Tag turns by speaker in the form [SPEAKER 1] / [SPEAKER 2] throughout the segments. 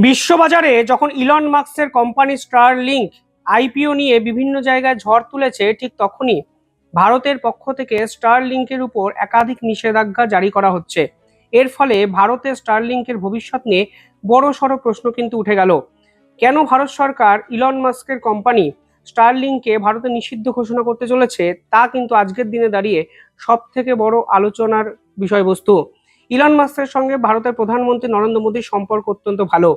[SPEAKER 1] বিশ্ববাজারে যখন ইলন মাস্কের company Starlink IPO নিয়ে বিভিন্ন জায়গায় ঝড় তুলেছে, ঠিক তখনই ভারতের পক্ষ থেকে স্টারলিংকের উপর একাধিক নিষেধাজ্ঞা জারি করা হচ্ছে। এর ফলে ভারতের স্টারলিংকের ভবিষ্যৎ নিয়ে বড়সড় প্রশ্ন কিন্তু উঠে গেল। কেন ভারত সরকার ইলন মাস্কের কোম্পানি স্টারলিংককে ভারতে নিষিদ্ধ ঘোষণা করতে চলেছে, তা কিন্তু আজকের দিনে দাঁড়িয়ে সব থেকে বড় আলোচনার বিষয়বস্তু। ইলন মাস্কের সঙ্গে ভারতের প্রধানমন্ত্রী নরেন্দ্র মোদীর সম্পর্ক অত্যন্ত ভালো,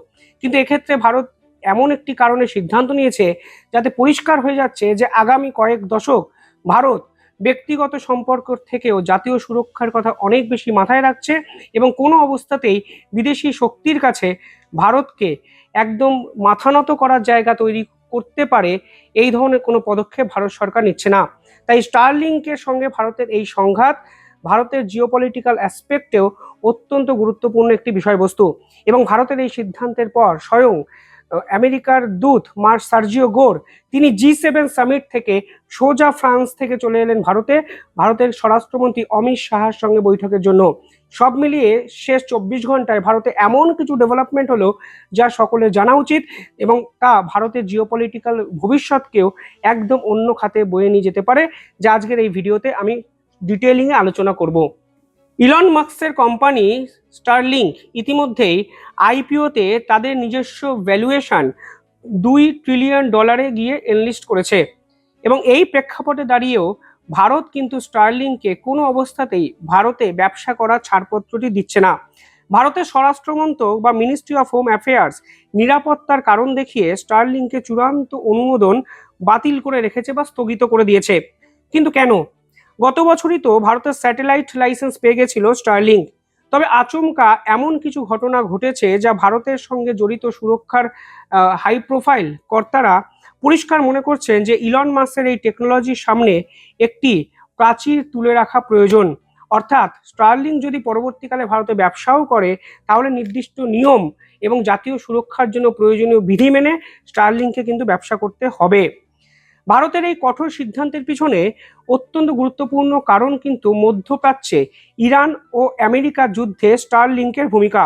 [SPEAKER 1] কিন্তু এক্ষেত্রে ভারত এমন একটি কারণে সিদ্ধান্ত নিয়েছে যাতে পরিষ্কার হয়ে যাচ্ছে যে আগামী কয়েক দশক ভারত ব্যক্তিগত সম্পর্ক থেকেও জাতীয় সুরক্ষার কথা অনেক বেশি মাথায় রাখছে এবং কোনো অবস্থাতেই বিদেশি শক্তির কাছে ভারতকে একদম মাথা নত করার জায়গা তৈরি করতে পারে এই ধরনের কোনো পদক্ষেপ ভারত সরকার নিচ্ছে না। তাই স্টারলিংকের সঙ্গে ভারতের এই সংঘাত ভারতের জিওপলিটিক্যাল অ্যাসপেক্টেও অত্যন্ত গুরুত্বপূর্ণ একটি বিষয়বস্তু। এবং ভারতের এই সিদ্ধান্তের পর স্বয়ং আমেরিকার দূত মার্ক সার্জিও গোর তিনি G7 সামিট থেকে সোজা ফ্রান্স থেকে চলে এলেন ভারতের স্বরাষ্ট্রমন্ত্রী অমিত শাহর সঙ্গে বৈঠকের জন্য। সব মিলিয়ে শেষ 24 ঘন্টায় ভারতে এমন কিছু ডেভেলপমেন্ট হলো যা সকলের জানা উচিত, এবং তা ভারতের জিওপলিটিক্যাল ভবিষ্যৎকেও একদম অন্য খাতে বয়ে নিয়ে যেতে পারে, যা আজকের এই ভিডিওতে আমি ডিটেইলিংয়ে আলোচনা করব। ইলন মাস্কের কোম্পানি স্টারলিংক ইতিমধ্যেই আইপিওতে তাদের নিজস্ব ভ্যালুয়েশন $2 ট্রিলিয়ন গিয়ে এনলিস্ট করেছে, এবং এই প্রেক্ষাপটে দাঁড়িয়েও ভারত কিন্তু স্টারলিংককে কোনো অবস্থাতেই ভারতে ব্যবসা করার ছাড়পত্রটি দিচ্ছে না। ভারতের স্বরাষ্ট্রমন্ত্রক বা মিনিস্ট্রি অফ হোম অ্যাফেয়ার্স নিরাপত্তার কারণ দেখিয়ে স্টারলিংককে চূড়ান্ত অনুমোদন বাতিল করে রেখেছে বা স্থগিত করে দিয়েছে। কিন্তু কেন? গত বছরই তো ভারতের স্যাটেলাইট লাইসেন্স পেয়ে গেছিল স্টারলিংক। তবে আচমকা এমন কিছু ঘটনা ঘটেছে যা ভারতের সঙ্গে জড়িত সুরক্ষার হাই প্রোফাইল কর্তারা পরিষ্কার মনে করছেন যে ইলন মাস্কের এই টেকনোলজির সামনে একটি প্রাচীর তুলে রাখা প্রয়োজন। অর্থাৎ স্টারলিংক যদি পরবর্তীকালে ভারতে ব্যবসাও করে, তাহলে নির্দিষ্ট নিয়ম এবং জাতীয় সুরক্ষার জন্য প্রয়োজনীয় বিধি মেনে স্টারলিংককে কিন্তু ব্যবসা করতে হবে। ভারতের এই কঠোর সিদ্ধান্তের পিছনে অত্যন্ত গুরুত্বপূর্ণ কারণ কিন্তু মধ্যপ্রাচ্যে ইরান ও আমেরিকার যুদ্ধে স্টারলিংকের ভূমিকা।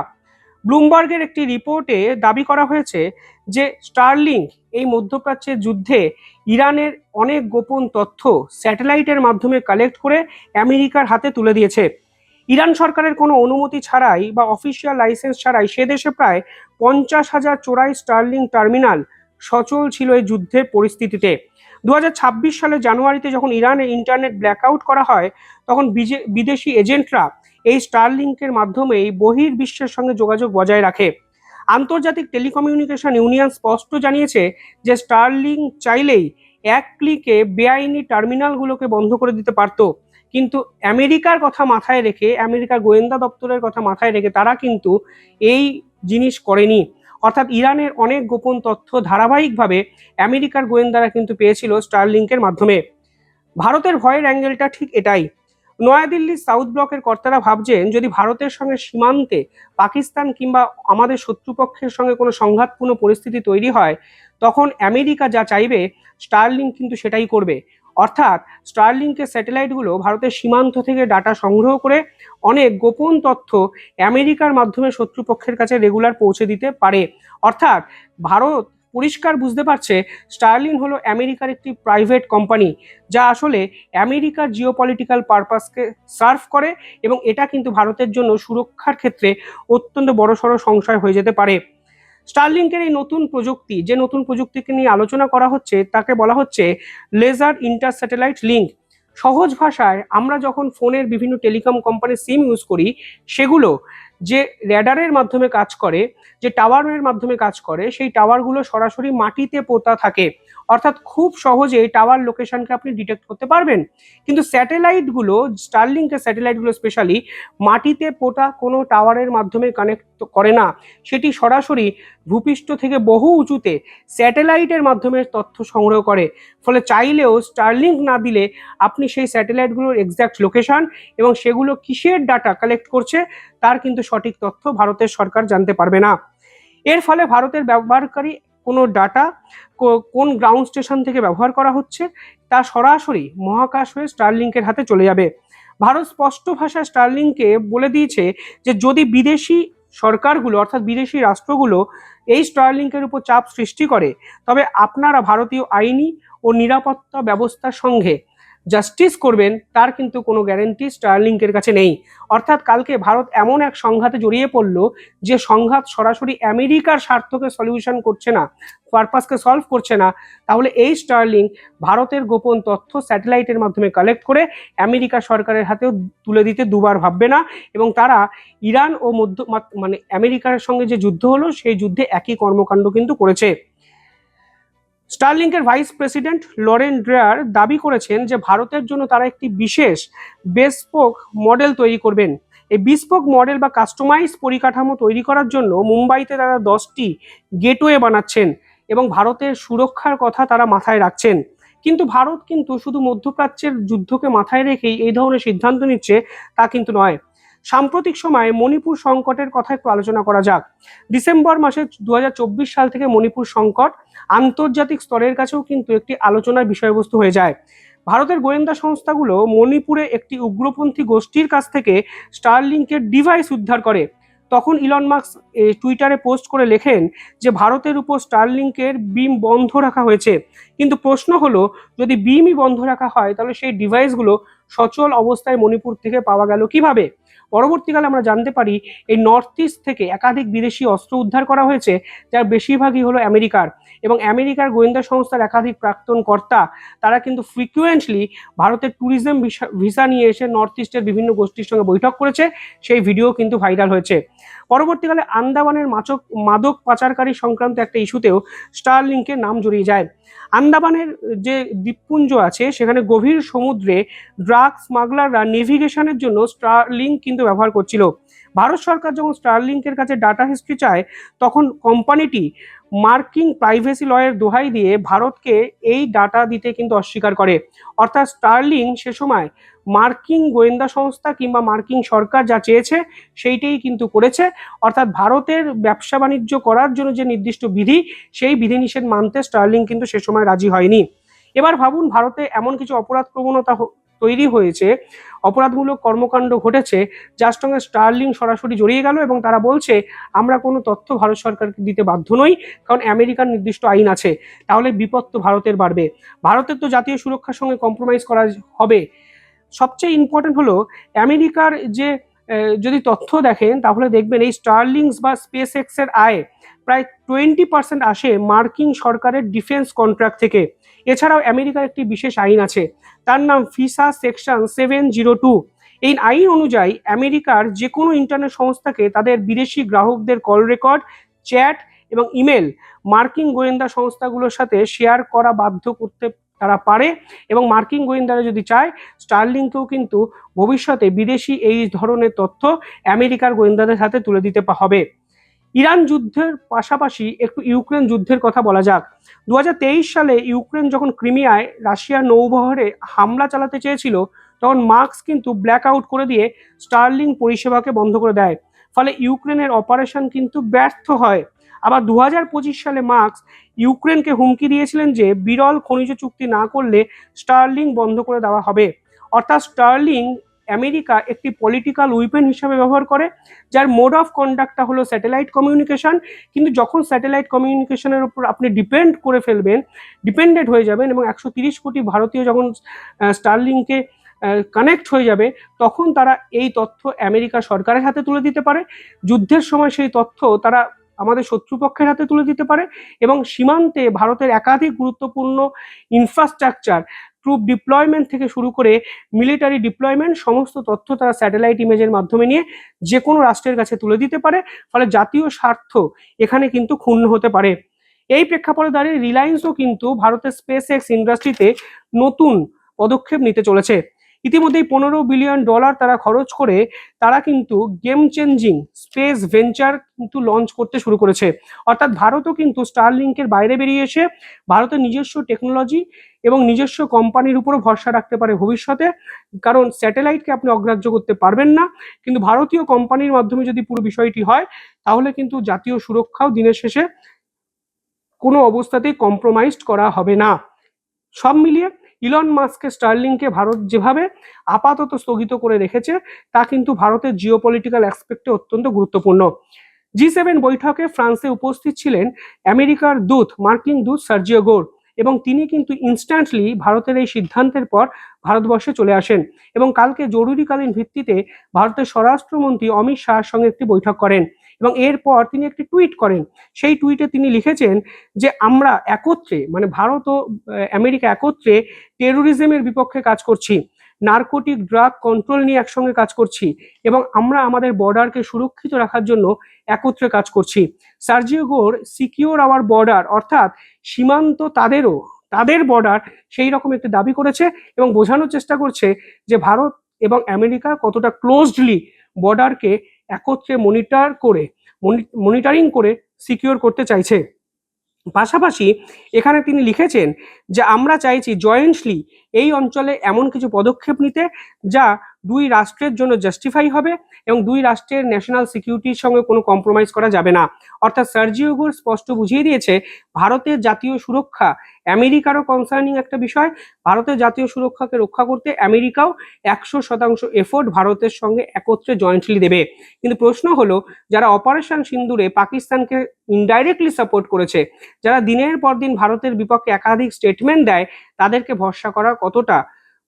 [SPEAKER 1] ব্লুমবার্গের একটি রিপোর্টে দাবি করা হয়েছে যে স্টারলিংক এই মধ্যপ্রাচ্যের যুদ্ধে ইরানের অনেক গোপন তথ্য স্যাটেলাইটের মাধ্যমে কালেক্ট করে আমেরিকার হাতে তুলে দিয়েছে। ইরান সরকারের কোনো অনুমতি ছাড়াই বা অফিসিয়াল লাইসেন্স ছাড়াই সে দেশে প্রায় 50,000 চোরাই স্টারলিংক টার্মিনাল সচল ছিল এই যুদ্ধের পরিস্থিতিতে। 2026 সালের জানুয়ারিতে যখন ইরানে ইন্টারনেট ব্ল্যাকআউট করা হয়, তখন বিদেশি এজেন্টরা এই স্টারলিংকের মাধ্যমেই বহির্বিশ্বের সঙ্গে যোগাযোগ বজায় রাখে। আন্তর্জাতিক টেলিকমিউনিকেশন ইউনিয়ন স্পষ্ট জানিয়েছে যে স্টারলিংক চাইলেই এক ক্লিকে বেআইনি টার্মিনালগুলোকে বন্ধ করে দিতে পারত, কিন্তু আমেরিকার কথা মাথায় রেখে, আমেরিকার গোয়েন্দা দপ্তরের কথা মাথায় রেখে তারা কিন্তু এই জিনিস করেনি। অর্থাৎ ইরানের অনেক গোপন তথ্য ধারাবাহিকভাবে আমেরিকার গোয়েন্দারা কিন্তু পেয়েছিল স্টারলিংকের মাধ্যমে। ভারতের ভয়ের অ্যাঙ্গেলটা ঠিক এটাই। নয়াদিল্লির সাউথ ব্লকের কর্তারা ভাবছেন যদি ভারতের সঙ্গে সীমান্তে পাকিস্তান কিংবা আমাদের শত্রুপক্ষের সঙ্গে কোনো সংঘাতপূর্ণ পরিস্থিতি তৈরি হয়, তখন আমেরিকা যা চাইবে স্টারলিংক কিন্তু সেটাই করবে। অর্থাৎ স্টারলিংকের স্যাটেলাইটগুলো ভারতের সীমান্ত থেকে ডাটা সংগ্রহ করে অনেক গোপন তথ্য আমেরিকার মাধ্যমে শত্রুপক্ষের কাছে রেগুলার পৌঁছে দিতে পারে। অর্থাৎ ভারত পরিষ্কার বুঝতে পারছে স্টারলিংক হলো আমেরিকার একটি প্রাইভেট কোম্পানি, যা আসলে আমেরিকার জিওপলিটিক্যাল পারপাসকে সার্ভ করে, এবং এটা কিন্তু ভারতের জন্য সুরক্ষার ক্ষেত্রে অত্যন্ত বড়সড় সংশয় হয়ে যেতে পারে। স্টারলিংকের এই নতুন প্রযুক্তি, যে নতুন প্রযুক্তিকে নিয়ে আলোচনা করা হচ্ছে, তাকে বলা হচ্ছে লেজার ইন্টার স্যাটেলাইট লিঙ্ক। সহজ ভাষায় আমরা যখন ফোনের বিভিন্ন টেলিকম কোম্পানির সিম ইউজ করি, সেগুলো যে র্যাডারের মাধ্যমে কাজ করে, যে টাওয়ারের মাধ্যমে কাজ করে, সেই টাওয়ারগুলো সরাসরি মাটিতে পোতা থাকে। অর্থাৎ খুব সহজে টাওয়ার লোকেশনকে আপনি ডিটেক্ট করতে পারবেন। কিন্তু স্যাটেলাইটগুলো, স্টারলিংকের স্যাটেলাইটগুলো স্পেশালি মাটিতে পোতা কোনো টাওয়ারের মাধ্যমে কানেক্ট করে না, সেটি সরাসরি ভূপৃষ্ঠ থেকে বহু উঁচুতে স্যাটেলাইটের মাধ্যমে তথ্য সংগ্রহ করে। ফলে চাইলেও স্টারলিংক না দিলে আপনি সেই স্যাটেলাইটগুলোর এক্স্যাক্ট লোকেশন এবং সেগুলো কিসের ডাটা কালেক্ট করছে তার কিন্তু সঠিক তথ্য ভারতের সরকার জানতে পারবে না। এর ফলে ভারতের ব্যবহারকারী কোনো ডাটা কোন গ্রাউন্ড স্টেশন থেকে ব্যবহার করা হচ্ছে তা সরাসরি মহাকাশ হয়ে স্টারলিংকের হাতে চলে যাবে। ভারত স্পষ্ট ভাষায় স্টারলিংককে বলে দিয়েছে যে যদি বিদেশি সরকারগুলো অর্থাৎ বিদেশি রাষ্ট্রগুলো এই স্টারলিংকের উপর চাপ সৃষ্টি করে, তবে আপনারা ভারতীয় আইনি ও নিরাপত্তা ব্যবস্থার সঙ্গে জাস্টিস করবেন তার কিন্তু কোনো গ্যারেন্টি স্টারলিংকের কাছে নেই। অর্থাৎ কালকে ভারত এমন এক সংঘাতে জড়িয়ে পড়ল যে সংঘাত সরাসরি আমেরিকার স্বার্থকে সলিউশন করছে না, পারপাসকে সলভ করছে না। তাহলে এই স্টারলিং ভারতের গোপন তথ্য স্যাটেলাইটের মাধ্যমে কালেক্ট করে আমেরিকা সরকারের হাতেও তুলে দিতে দুবার ভাববে না, এবং তারা ইরান ও মানে আমেরিকার সঙ্গে যে যুদ্ধ হলো সেই যুদ্ধে একই কর্মকাণ্ড কিন্তু করেছে। স্টারলিংকের ভাইস প্রেসিডেন্ট লরেন ড্রেয়ার দাবি করেছেন যে ভারতের জন্য তারা একটি বিশেষ বেসপোক মডেল তৈরি করবেন। এই বিসপোক মডেল বা কাস্টমাইজ পরিকাঠামো তৈরি করার জন্য মুম্বাইতে তারা 10টি গেটওয়ে বানাচ্ছেন এবং ভারতের সুরক্ষার কথা তারা মাথায় রাখছেন। কিন্তু ভারত কিন্তু শুধু মধ্যপ্রাচ্যের যুদ্ধকে মাথায় রেখেই এই ধরনের সিদ্ধান্ত নিচ্ছে তা কিন্তু নয়। সাম্প্রতিক সময়ে মণিপুর সংকটের কথা একটু আলোচনা করা যাক। ডিসেম্বর মাসে 2024 সাল থেকে মণিপুর সংকট আন্তর্জাতিক স্তরের কাছেও কিন্তু একটি আলোচনার বিষয়বস্তু হয়ে যায়। ভারতের গোয়েন্দা সংস্থাগুলো মণিপুরে একটি উগ্রপন্থী গোষ্ঠীর কাছ থেকে স্টারলিংকের ডিভাইস উদ্ধার করে। তখন ইলন মাস্ক টুইটারে পোস্ট করে লেখেন যে ভারতের উপর স্টারলিংকের বিম বন্ধ রাখা হয়েছে। কিন্তু প্রশ্ন হলো, যদি বিমই বন্ধ রাখা হয় তাহলে সেই ডিভাইসগুলো সচল অবস্থায় মণিপুর থেকে পাওয়া গেল কিভাবে? পরবর্তীকালে আমরা জানতে পারি এই নর্থ ইস্ট থেকে একাধিক বিদেশি অস্ত্র উদ্ধার করা হয়েছে, যার বেশিরভাগই হলো আমেরিকার, এবং আমেরিকার গোয়েন্দা সংস্থার একাধিক প্রাক্তন কর্তা তারা কিন্তু ফ্রিকুয়েন্টলি ভারতের ট্যুরিজম ভিসা নিয়ে এসে নর্থ ইস্টের বিভিন্ন গোষ্ঠীর সঙ্গে বৈঠক করেছে। সেই ভিডিও কিন্তু ভাইরাল হয়েছে। পরবর্তীকালে আন্দামানের মাদক পাচারকারী সংক্রান্ত একটা ইস্যুতেও স্টারলিংকের নাম জড়িয়ে যায়। আন্দামানের যে দ্বীপপুঞ্জ আছে সেখানে গভীর সমুদ্রে ড্রাগ স্মাগলাররা নেভিগেশনের জন্য স্টারলিংক কিন্তু ব্যবহার করছিল। ভারত সরকার যখন স্টারলিংকের কাছে ডাটা হিস্ট্রি চায় তখন কোম্পানিটি মার্কিং প্রাইভেসি লয়ের দোহাই দিয়ে ভারতকে এই ডাটা দিতে কিন্তু অস্বীকার করে। অর্থাৎ স্টারলিং সে সময় মার্কিন গোয়েন্দা সংস্থা কিংবা মার্কিন সরকার যা চেয়েছে সেইটাই কিন্তু করেছে। অর্থাৎ ভারতের ব্যবসা বাণিজ্য করার জন্য যে নির্দিষ্ট বিধি সেই বিধিনিষেধ মানতে স্টারলিং কিন্তু সে সময় রাজি হয়নি। এবার ভাবুন, ভারতে এমন কিছু অপরাধ প্রবণতা তৈরি হয়েছে, অপরাধমূলক কর্মকাণ্ড ঘটেছে যার সঙ্গে স্টারলিং সরাসরি জড়িয়ে গেল, এবং তারা বলছে আমরা কোনো তথ্য ভারত সরকারকে দিতে বাধ্য নই, কারণ আমেরিকার নির্দিষ্ট আইন আছে। তাহলে বিপদ তো ভারতের বাড়বে, ভারতের তো জাতীয় সুরক্ষার সঙ্গে কম্প্রোমাইজ করা হবে। সবচেয়ে ইম্পর্টেন্ট হলো আমেরিকার যে যদি তথ্য দেখেন তাহলে দেখবেন এই স্টারলিংস বা স্পেস এক্সের আয় প্রায় 20% আসে মার্কিন সরকারের ডিফেন্স কন্ট্রাক্ট থেকে। এছাড়াও আমেরিকার একটি বিশেষ আইন আছে, তার নাম ফিসা সেকশন 702। এই আইন অনুযায়ী আমেরিকার যে কোনো ইন্টারনেট সংস্থাকে তাদের বিদেশি গ্রাহকদের কল রেকর্ড, চ্যাট এবং ইমেল মার্কিন গোয়েন্দা সংস্থাগুলোর সাথে শেয়ার করা বাধ্য করতে তারা পারে, এবং মার্কিন গোয়েন্দারা যদি চায় স্টারলিংকেও কিন্তু ভবিষ্যতে বিদেশি এই ধরনের তথ্য আমেরিকার গোয়েন্দাদের হাতে তুলে দিতে হবে। ইরান যুদ্ধের পাশাপাশি একটু ইউক্রেন যুদ্ধের কথা বলা যাক। 2023 সালে ইউক্রেন যখন ক্রিমিয়ায় রাশিয়ার নৌবহরে হামলা চালাতে চেয়েছিল তখন মাস্ক কিন্তু ব্ল্যাক আউট করে দিয়ে স্টারলিং পরিষেবাকে বন্ধ করে দেয়, ফলে ইউক্রেনের অপারেশন কিন্তু ব্যর্থ হয়। আবার 2025 সালে মাস্ক ইউক্রেনকে হুমকি দিয়েছিলেন যে বিরল খনিজ চুক্তি না করলে স্টারলিং বন্ধ করে দেওয়া হবে। অর্থাৎ স্টারলিং আমেরিকা একটি পলিটিক্যাল উইপেন হিসাবে ব্যবহার করে, যার মোড অফ কন্ডাক্টটা হলো স্যাটেলাইট কমিউনিকেশন। কিন্তু যখন স্যাটেলাইট কমিউনিকেশনের উপর আপনি ডিপেন্ডেন্ট হয়ে যাবেন এবং 130 কোটি ভারতীয় যখন স্টারলিংকে কানেক্ট হয়ে যাবে তখন তারা এই তথ্য আমেরিকা সরকারের হাতে তুলে দিতে পারে। যুদ্ধের সময় সেই তথ্য তারা আমাদের শত্রুপক্ষের হাতে তুলে দিতে পারে, এবং সীমান্তে ভারতের একাধিক গুরুত্বপূর্ণ ইনফ্রাস্ট্রাকচার, ট্রুপ ডিপ্লয়মেন্ট থেকে শুরু করে মিলিটারি ডিপ্লয়মেন্ট সমস্ত তথ্য তারা স্যাটেলাইট ইমেজের মাধ্যমে নিয়ে যে কোনো রাষ্ট্রের কাছে তুলে দিতে পারে। ফলে জাতীয় স্বার্থ এখানে কিন্তু ক্ষুণ্ণ হতে পারে। এই প্রেক্ষাপটে দাঁড়িয়ে রিলায়েন্সও কিন্তু ভারতের স্পেস এক্স ইন্ডাস্ট্রিতে নতুন পদক্ষেপ নিতে চলেছে। ইতিমধ্যেই $15 বিলিয়ন তারা খরচ করে তারা কিন্তু গেম চেঞ্জিং স্পেস ভেঞ্চার কিন্তু লঞ্চ করতে শুরু করেছে। অর্থাৎ ভারতও কিন্তু স্টারলিংকের বাইরে বেরিয়ে এসে ভারতের নিজস্ব টেকনোলজি এবং নিজস্ব কোম্পানির উপরও ভরসা রাখতে পারে ভবিষ্যতে, কারণ স্যাটেলাইটকে আপনি অগ্রাহ্য করতে পারবেন না, কিন্তু ভারতীয় কোম্পানির মাধ্যমে যদি পুরো বিষয়টি হয় তাহলে কিন্তু জাতীয় সুরক্ষাও দিনের শেষে কোনো অবস্থাতেই কম্প্রোমাইজড করা হবে না। সব মিলিয়ে ইলন মাস্কের স্টারলিংকে ভারত যেভাবে আপাতত স্থগিত করে রেখেছে তা কিন্তু ভারতের জিওপলিটিক্যাল অ্যাসপেক্টে অত্যন্ত গুরুত্বপূর্ণ। G7 বৈঠকে ফ্রান্সে উপস্থিত ছিলেন আমেরিকার মার্কিন দূত সার্জিও গোর, এবং তিনি কিন্তু ইনস্ট্যান্টলি ভারতের এই সিদ্ধান্তের পর ভারতবর্ষে চলে আসেন এবং কালকে জরুরিকালীন ভিত্তিতে ভারতের স্বরাষ্ট্রমন্ত্রী অমিত শাহের সঙ্গে একটি বৈঠক করেন এবং এরপর তিনি একটি টুইট করেন। সেই টুইটে তিনি লিখেছেন যে আমরা একত্রে, মানে ভারত ও আমেরিকা একত্রে টেরোরিজমের বিপক্ষে কাজ করছি, নার্কোটিক ড্রাগ কন্ট্রোল নিয়ে একসঙ্গে কাজ করছি এবং আমরা আমাদের বর্ডারকে সুরক্ষিত রাখার জন্য একত্রে কাজ করছি। সার্জিও গোর সিকিউর আওয়ার বর্ডার, অর্থাৎ সীমান্ত তাদের বর্ডার, সেই রকম একটি দাবি করেছে এবং বোঝানোর চেষ্টা করছে যে ভারত এবং আমেরিকা কতটা ক্লোজলি বর্ডারকে একত্রে মনিটরিং করে সিকিউর করতে চাইছে। পাশাপাশি এখানে তিনি লিখেছেন যে আমরা চাইছি জয়েন্টলি এই অঞ্চলে এমন কিছু পদক্ষেপ নিতে যা দুই রাষ্ট্রের জন্য জাস্টিফাই হবে এবং দুই রাষ্ট্রের ন্যাশনাল সিকিউরিটির সঙ্গে কোনো কম্প্রোমাইজ করা যাবে না। অর্থাৎ সার্জিও গোর স্পষ্ট বুঝিয়ে দিয়েছে ভারতের জাতীয় সুরক্ষা আমেরিকারও কনসার্নিং একটা বিষয়। ভারতের জাতীয় সুরক্ষাকে রক্ষা করতে আমেরিকাও 100% এফোর্ট ভারতের সঙ্গে একত্রে জয়েন্টলি দেবে। কিন্তু প্রশ্ন হলো, যারা অপারেশন সিন্দুরে পাকিস্তানকে ইনডাইরেক্টলি সাপোর্ট করেছে, যারা দিনের পর দিন ভারতের বিপক্ষে একাধিক স্টেটমেন্ট দেয়, তাদেরকে ভরসা করা কতটা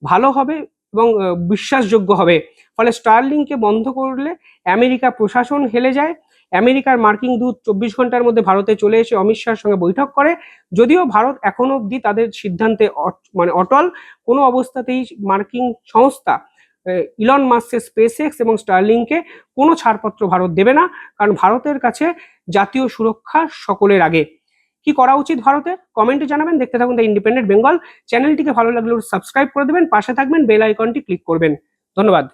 [SPEAKER 1] ভালো হবে এবং বিশ্বাসযোগ্য হবে। ফলে স্টারলিংকে বন্ধ করলে আমেরিকা প্রশাসন হেলে যায়। আমেরিকার মার্কিন দূত 24 ঘন্টার মধ্যে ভারতে চলে এসে অমিত শাহের সঙ্গে বৈঠক করে। যদিও ভারত এখনো অবধি তাদের সিদ্ধান্তে অটল, কোনো অবস্থাতেই মার্কিন সংস্থা ইলন মাস্কের স্পেসএক্স এবং স্টারলিংকে কোনো ছাড়পত্র ভারত দেবে না, কারণ ভারতের কাছে জাতীয় সুরক্ষা সকলের আগে। কি করা উচিত ভারতের, কমেন্টে জানাবেন। দেখতে থাকুন দ্য ইন্ডিপেন্ডেন্ট বেঙ্গল। চ্যানেলটিকে ভালো লাগলে সাবস্ক্রাইব করে দেবেন, পাশে থাকবেন, বেল আইকনটি ক্লিক করবেন। ধন্যবাদ।